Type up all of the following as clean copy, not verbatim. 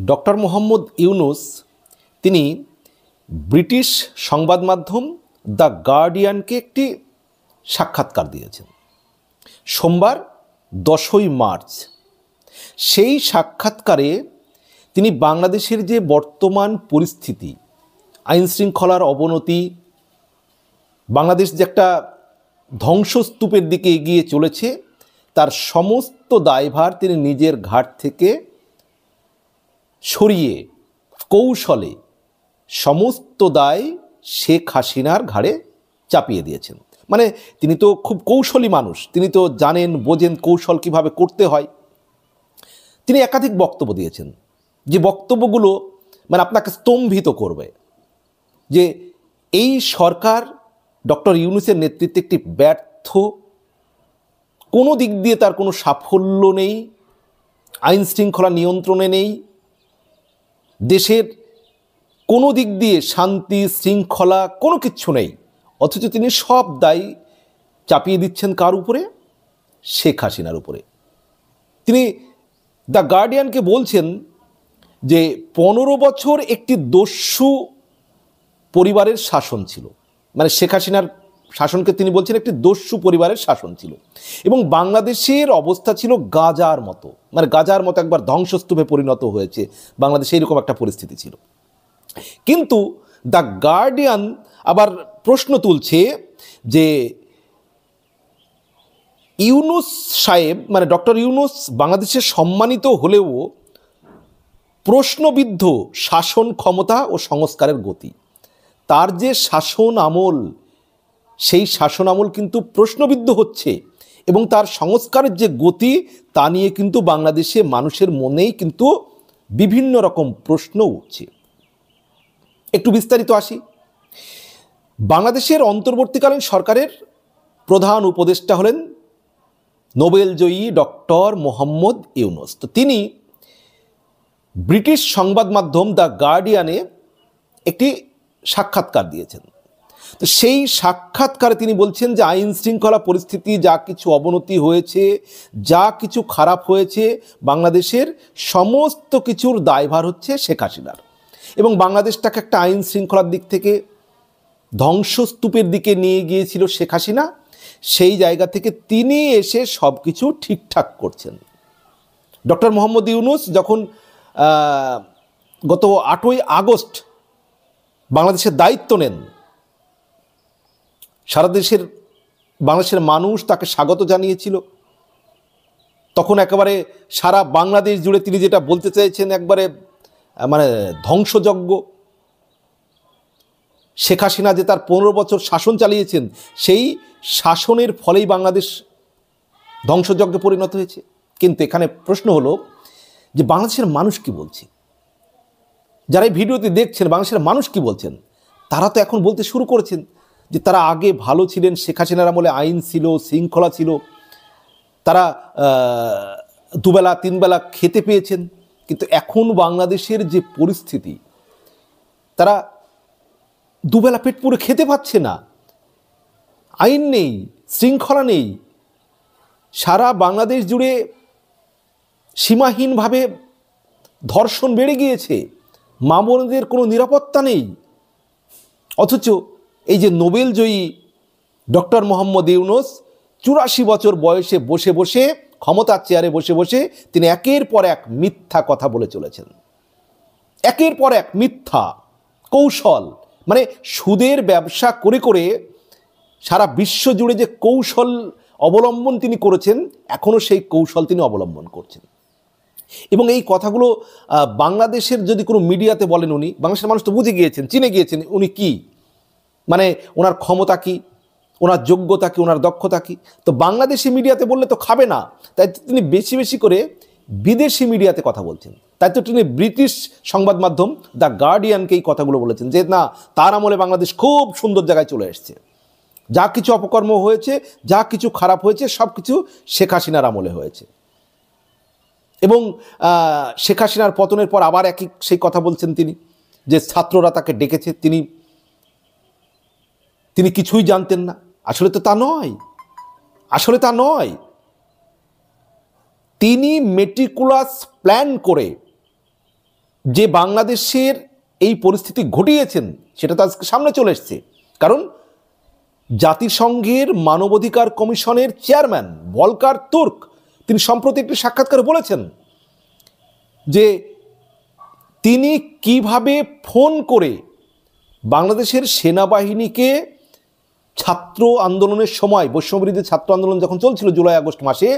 Doctor Mohammad Yunus তিনি British সংবাদ মাধ্যম দ্য গার্ডিয়ানকে একটি সাক্ষাৎকার দিয়েছেন সোমবার 10ই মার্চ। সেই সাক্ষাৎকারে তিনি বাংলাদেশের যে বর্তমান পরিস্থিতি, আইনশৃঙ্খলার অবনতি, বাংলাদেশ যে একটা ধ্বংসস্তূপের দিকে এগিয়ে চলেছে, তার সমস্ত দায়ভার তিনি নিজের ঘাট থেকে সরিয়ে কৌশলে সমস্ত দায় শেখ হাসিনার ঘাড়ে চাপিয়ে দিয়েছেন। মানে তিনি তো খুব কৌশলী মানুষ, তিনি তো জানেন বোঝেন কৌশল কিভাবে করতে হয়। তিনি একাধিক বক্তব্য দিয়েছেন, যে বক্তব্যগুলো মানে আপনাকে স্তম্ভিত করবে, যে এই সরকার ডক্টর ইউনূসের নেতৃত্বে একটি ব্যর্থ, কোনো দিক দিয়ে তার কোনো সাফল্য নেই, আইন শৃঙ্খলা নিয়ন্ত্রণে নেই, দেশের কোনো দিক দিয়ে শান্তি শৃঙ্খলা কোনো কিচ্ছু নেই, অথচ তিনি সব দায় চাপিয়ে দিচ্ছেন কার উপরে? শেখ হাসিনার উপরে। তিনি দ্য গার্ডিয়ানকে বলছেন যে 15 বছর একটি দস্যু পরিবারের শাসন ছিল, মানে শেখ হাসিনার শাসনকে তিনি বলছেন একটি দস্যু পরিবারের শাসন ছিল, এবং বাংলাদেশের অবস্থা ছিল গাজার মতো, মানে গাজার মতো একবার ধ্বংসস্তূপে পরিণত হয়েছে বাংলাদেশে, এরকম একটা পরিস্থিতি ছিল। কিন্তু দ্য গার্ডিয়ান আবার প্রশ্ন তুলছে যে ইউনূস সাহেব, মানে ডক্টর ইউনূস বাংলাদেশে সম্মানিত হলেও প্রশ্নবিদ্ধ শাসন ক্ষমতা ও সংস্কারের গতি, তার যে শাসন আমল, সেই শাসন আমল কিন্তু প্রশ্নবিদ্ধ হচ্ছে, এবং তার সংস্কারের যে গতি, তা নিয়ে কিন্তু বাংলাদেশে মানুষের মনেই কিন্তু বিভিন্ন রকম প্রশ্ন উঠছে। একটু বিস্তারিত আসি। বাংলাদেশের অন্তর্বর্তীকালীন সরকারের প্রধান উপদেষ্টা হলেন নোবেলজয়ী ডক্টর মোহাম্মদ ইউনূস। তো তিনি ব্রিটিশ সংবাদ মাধ্যম দ্য গার্ডিয়ানে একটি সাক্ষাৎকার দিয়েছেন। তো সেই সাক্ষাৎকারে তিনি বলছেন যে আইন শৃঙ্খলা পরিস্থিতি যা কিছু অবনতি হয়েছে, যা কিছু খারাপ হয়েছে, বাংলাদেশের সমস্ত কিছুর দায়ভার হচ্ছে শেখ হাসিনার, এবং বাংলাদেশটাকে একটা আইন শৃঙ্খলার দিক থেকে ধ্বংসস্তূপের দিকে নিয়ে গিয়েছিল শেখ হাসিনা, সেই জায়গা থেকে তিনি এসে সব কিছু ঠিকঠাক করছেন। ডক্টর মোহাম্মদ ইউনূস যখন গত 8ই আগস্ট বাংলাদেশের দায়িত্ব নেন, সারা দেশের বাংলাদেশের মানুষ তাকে স্বাগত জানিয়েছিল। তখন একেবারে সারা বাংলাদেশ জুড়ে তিনি যেটা বলতে চাইছেন, একবারে মানে ধ্বংসযজ্ঞ। শেখ হাসিনা যে তার 15 বছর শাসন চালিয়েছেন, সেই শাসনের ফলেই বাংলাদেশ ধ্বংসযজ্ঞে পরিণত হয়েছে। কিন্তু এখানে প্রশ্ন হলো যে বাংলাদেশের মানুষ কি বলছে? যারা এই ভিডিওতে দেখছেন, বাংলাদেশের মানুষ কি বলছেন? তারা তো এখন বলতে শুরু করেছেন যে তারা আগে ভালো ছিলেন, শেখ হাসিনার আমলে আইন ছিল, শৃঙ্খলা ছিল, তারা দুবেলা তিনবেলা খেতে পেয়েছেন। কিন্তু এখন বাংলাদেশের যে পরিস্থিতি, তারা দুবেলা পেট পুরে খেতে পাচ্ছে না, আইন নেই, শৃঙ্খলা নেই, সারা বাংলাদেশ জুড়ে সীমাহীনভাবে ধর্ষণ বেড়ে গিয়েছে, মা বোনদের কোনো নিরাপত্তা নেই। অথচ এই যে নোবেলজয়ী ডক্টর মোহাম্মদ ইউনূস 84 বছর বয়সে বসে বসে, ক্ষমতার চেয়ারে বসে বসে তিনি একের পর এক মিথ্যা কথা বলে চলেছেন, একের পর এক মিথ্যা কৌশল, মানে সুদের ব্যবসা করে করে সারা বিশ্ব জুড়ে যে কৌশল অবলম্বন তিনি করেছেন, এখনও সেই কৌশল তিনি অবলম্বন করছেন। এবং এই কথাগুলো বাংলাদেশের যদি কোনো মিডিয়াতে বলেন, উনি বাংলাদেশের মানুষ তো বুঝে গিয়েছেন, চিনে গিয়েছেন উনি কি, মানে ওনার ক্ষমতা কি, ওনার যোগ্যতা কি, ওনার দক্ষতা কি। তো বাংলাদেশি মিডিয়াতে বললে তো খাবে না, তাই তিনি বেশি বেশি করে বিদেশি মিডিয়াতে কথা বলছেন। তাই তো তিনি ব্রিটিশ সংবাদ মাধ্যম দ্য গার্ডিয়ানকে এই কথাগুলো বলেছেন যে না, তার আমলে বাংলাদেশ খুব সুন্দর জায়গায় চলে এসছে, যা কিছু অপকর্ম হয়েছে, যা কিছু খারাপ হয়েছে, সব কিছু শেখ হাসিনার আমলে হয়েছে। এবং শেখ হাসিনার পতনের পর আবার একই সেই কথা বলছেন তিনি, যে ছাত্ররা তাকে ডেকেছে, তিনি কিছুই জানতেন না। আসলে তো তা নয়, আসলে তা নয়। তিনি মেটিকুলাস প্ল্যান করে যে বাংলাদেশের এই পরিস্থিতি ঘটিয়েছেন সেটা তো আজকে সামনে চলে এসছে। কারণ জাতিসংঘের মানবাধিকার কমিশনের চেয়ারম্যান ভলকার তুর্ক তিনি সম্প্রতি একটি সাক্ষাৎকারে বলেছেন যে তিনি কিভাবে ফোন করে বাংলাদেশের সেনাবাহিনীকে ছাত্র আন্দোলনের সময়, বৈষম্যবিরোধী ছাত্র আন্দোলন যখন চলছিল জুলাই আগস্ট মাসে,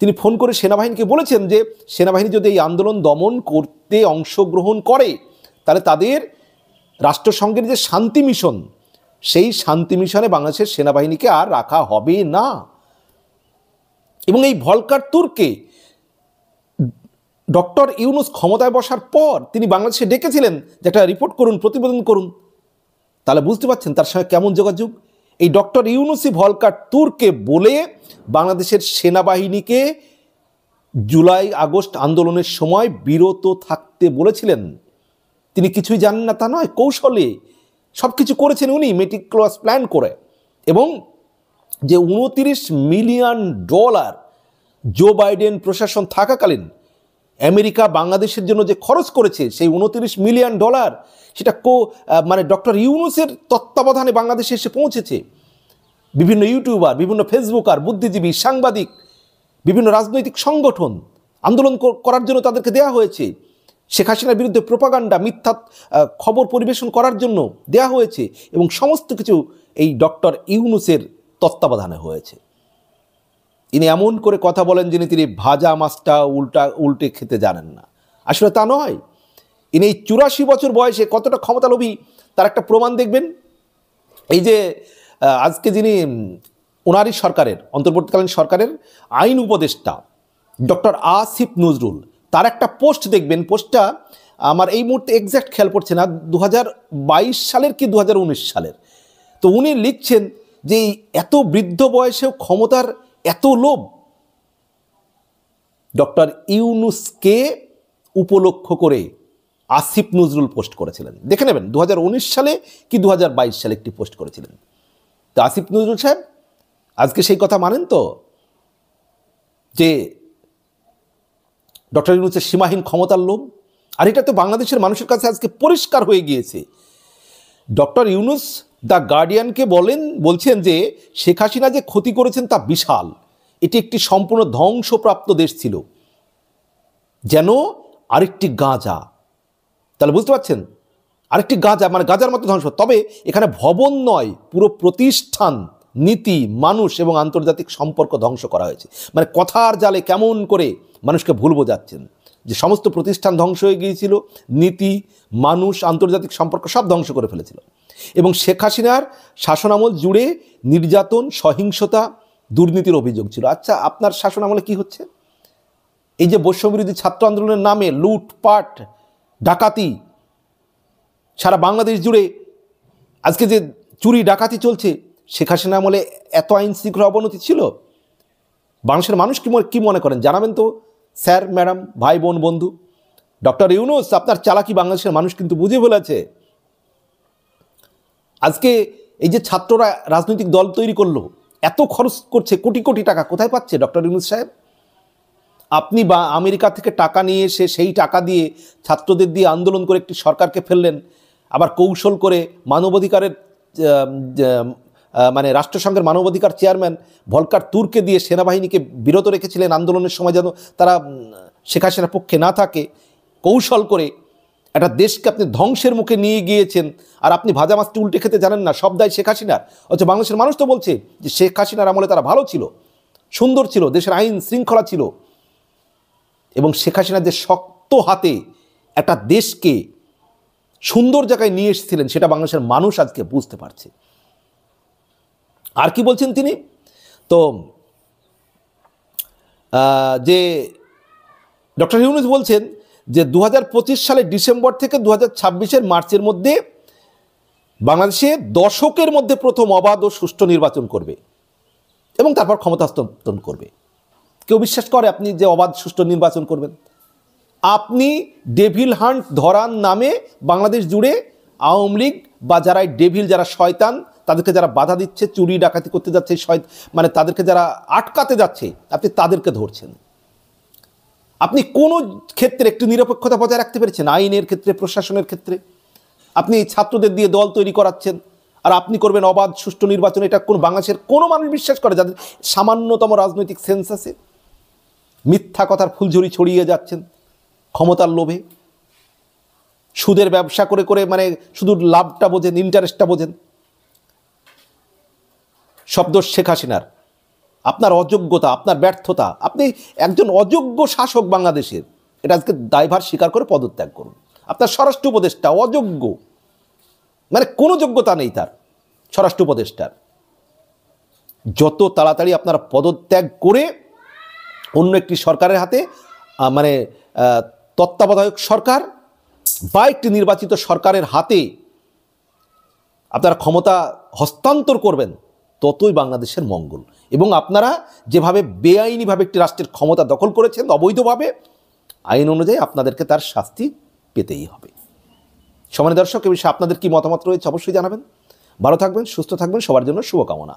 তিনি ফোন করে সেনাবাহিনীকে বলেছেন যে সেনাবাহিনী যদি এই আন্দোলন দমন করতে অংশগ্রহণ করে তাহলে তাদের রাষ্ট্রসংঘের যে শান্তি মিশন, সেই শান্তি মিশনে বাংলাদেশের সেনাবাহিনীকে আর রাখা হবে না। এবং এই ভলকার তুর্ককে ডক্টর ইউনূস ক্ষমতায় বসার পর তিনি বাংলাদেশে ডেকেছিলেন যে একটা রিপোর্ট করুন, প্রতিবেদন করুন। তাহলে বুঝতে পারছেন তার সঙ্গে কেমন যোগাযোগ। এই ডক্টর ইউনূসই ভলকার তুর্ককে বলে বাংলাদেশের সেনাবাহিনীকে জুলাই আগস্ট আন্দোলনের সময় বিরত থাকতে বলেছিলেন। তিনি কিছুই জানেন না তা নয়, কৌশলে সব কিছু করেছেন উনি, মেটিকুলাস প্ল্যান করে। এবং যে $29 মিলিয়ন জো বাইডেন প্রশাসন থাকাকালীন আমেরিকা বাংলাদেশের জন্য যে খরচ করেছে, সেই $29 মিলিয়ন সেটা মানে ডক্টর ইউনূসের তত্ত্বাবধানে বাংলাদেশে এসে পৌঁছেছে। বিভিন্ন ইউটিউবার, বিভিন্ন ফেসবুকার, বুদ্ধিজীবী, সাংবাদিক, বিভিন্ন রাজনৈতিক সংগঠন আন্দোলন করার জন্য তাদেরকে দেয়া হয়েছে। শেখ হাসিনার বিরুদ্ধে প্রোপাগান্ডা, মিথ্যা খবর পরিবেশন করার জন্য দেয়া হয়েছে। এবং সমস্ত কিছু এই ডক্টর ইউনূসের তত্ত্বাবধানে হয়েছে। ইনি এমন করে কথা বলেন যিনি তিনি ভাজা মাছটা উল্টে খেতে জানেন না। আসলে তা নয়। ইনি 84 বছর বয়সে কতটা ক্ষমতালোভী তার একটা প্রমাণ দেখবেন। এই যে আজকে যিনি ওনারই সরকারের, অন্তর্বর্তীকালীন সরকারের আইন উপদেষ্টা ডক্টর আসিফ নজরুল, তার একটা পোস্ট দেখবেন। পোস্টটা আমার এই মুহূর্তে এক্স্যাক্ট খেয়াল পড়ছে না, 2022 সালের কি 2019 সালের। তো উনি লিখছেন যে এত বৃদ্ধ বয়সেও ক্ষমতার এত লোভ। ডক্টর ইউনূসকে উপলক্ষ করে আসিফ নজরুল পোস্ট করেছিলেন, দেখে নেবেন। 2019 সালে কি 2022 সালে একটি পোস্ট করেছিলেন। তো আসিফ নজরুল সাহেব আজকে সেই কথা মানেন তো, যে ডক্টর ইউনূসের সীমাহীন ক্ষমতার লোভ। আর এটা তো বাংলাদেশের মানুষের কাছে আজকে পরিষ্কার হয়ে গিয়েছে। ডক্টর ইউনূস দ্য গার্ডিয়ানকে বলছেন যে শেখ হাসিনা যে ক্ষতি করেছেন তা বিশাল। এটি একটি সম্পূর্ণ ধ্বংসপ্রাপ্ত দেশ ছিল, যেন আরেকটি গাঁজা। তাহলে বুঝতে পারছেন, আরেকটি গাঁজা, মানে গাঁজার মতো ধ্বংস। তবে এখানে ভবন নয়, পুরো প্রতিষ্ঠান, নীতি, মানুষ এবং আন্তর্জাতিক সম্পর্ক ধ্বংস করা হয়েছে। মানে কথার জালে কেমন করে মানুষকে ভুল বোঝাচ্ছেন যে সমস্ত প্রতিষ্ঠান ধ্বংস হয়ে গিয়েছিল, নীতি, মানুষ, আন্তর্জাতিক সম্পর্ক সব ধ্বংস করে ফেলেছিল। এবং শেখ হাসিনার শাসনামল জুড়ে নির্যাতন, সহিংসতা, দুর্নীতির অভিযোগ ছিল। আচ্ছা, আপনার শাসনামলে কি হচ্ছে? এই যে বৈষম্যবিরোধী ছাত্র আন্দোলনের নামে লুটপাট, ডাকাতি, সারা বাংলাদেশ জুড়ে আজকে যে চুরি ডাকাতি চলছে, শেখ হাসিনা আমলে এত আইন শৃঙ্খলা অবনতি ছিল? বাংলাদেশের মানুষ কি মনে করেন জানাবেন তো স্যার, ম্যাডাম, ভাই, বোন, বন্ধু। ডক্টর ইউনূস আপনার চালাকি বাংলাদেশের মানুষ কিন্তু বুঝে ফেলেছে। আজকে এই যে ছাত্ররা রাজনৈতিক দল তৈরি করলো, এত খরচ করছে, কোটি কোটি টাকা কোথায় পাচ্ছে ডক্টর ইউনূস সাহেব? আপনি বা আমেরিকা থেকে টাকা নিয়ে এসে সেই টাকা দিয়ে ছাত্রদের দিয়ে আন্দোলন করে একটি সরকারকে ফেললেন। আবার কৌশল করে মানবাধিকারের মানে রাষ্ট্রসংঘের মানবাধিকার চেয়ারম্যান ভলকার তুর্ককে দিয়ে সেনাবাহিনীকে বিরত রেখেছিলেন আন্দোলনের সময়, যেন তারা শেখ হাসিনার পক্ষে না থাকে। কৌশল করে একটা দেশকে আপনি ধ্বংসের মুখে নিয়ে গিয়েছেন। আর আপনি ভাজা মাছটি উল্টে খেতে জানেন না, সব দায় শেখ হাসিনার। অথচ বাংলাদেশের মানুষ তো বলছে যে শেখ হাসিনার আমলে তারা ভালো ছিল, সুন্দর ছিল, দেশের আইন শৃঙ্খলা ছিল। এবং শেখ হাসিনা যে শক্ত হাতে একটা দেশকে সুন্দর জায়গায় নিয়ে এসেছিলেন, সেটা বাংলাদেশের মানুষ আজকে বুঝতে পারছে। আর কি বলছেন তিনি? তো যে ডক্টর ইউনূস বলছেন যে 2025 সালের ডিসেম্বর থেকে 2026 মার্চের মধ্যে বাংলাদেশে দশকের মধ্যে প্রথম অবাধ ও সুষ্ঠু নির্বাচন করবে এবং তারপর ক্ষমতা হস্তান্তর করবে। কেউ বিশ্বাস করে আপনি যে অবাধ সুষ্ঠু নির্বাচন করবেন? আপনি ডেভিল হান্ট ধরার নামে বাংলাদেশ জুড়ে আওয়ামী লীগ বা যারা ডেভিল, যারা শয়তান, তাদেরকে যারা বাধা দিচ্ছে, চুরি ডাকাতি করতে যাচ্ছে, মানে তাদেরকে যারা আটকাতে যাচ্ছে, আপনি তাদেরকে ধরছেন। আপনি কোনো ক্ষেত্রে একটু নিরপেক্ষতা বজায় রাখতে পেরেছেন? আইনের ক্ষেত্রে, প্রশাসনের ক্ষেত্রে? আপনি ছাত্রদের দিয়ে দল তৈরি করাচ্ছেন, আর আপনি করবেন অবাধ সুষ্ঠু নির্বাচন। এটা কোন বাংলাদেশের কোনো মানুষ বিশ্বাস করে যাদের সামান্যতম রাজনৈতিক সেন্স আছে? মিথ্যা কথার ফুলঝুরি ছড়িয়ে যাচ্ছেন ক্ষমতার লোভে। সুদের ব্যবসা করে করে মানে শুধু লাভটা বোঝেন, ইন্টারেস্টটা বোঝেন। শব্দ শেখ হাসিনার, আপনার অযোগ্যতা, আপনার ব্যর্থতা। আপনি একজন অযোগ্য শাসক বাংলাদেশের, এটা আজকে দায়ভার স্বীকার করে পদত্যাগ করুন। আপনার স্বরাষ্ট্র উপদেষ্টা অযোগ্য, মানে কোনো যোগ্যতা নেই তার, স্বরাষ্ট্র উপদেষ্টার। যত তাড়াতাড়ি আপনারা পদত্যাগ করে অন্য একটি সরকারের হাতে, মানে তত্ত্বাবধায়ক সরকার বা একটি নির্বাচিত সরকারের হাতে আপনারা ক্ষমতা হস্তান্তর করবেন, ততই বাংলাদেশের মঙ্গল। এবং আপনারা যেভাবে বেআইনিভাবে একটি রাষ্ট্রের ক্ষমতা দখল করেছেন অবৈধভাবে, আইন অনুযায়ী আপনাদেরকে তার শাস্তি পেতেই হবে। সম্মানিত দর্শক, এ বিষয়ে আপনাদের কি মতামত রয়েছে অবশ্যই জানাবেন। ভালো থাকবেন, সুস্থ থাকবেন, সবার জন্য শুভকামনা।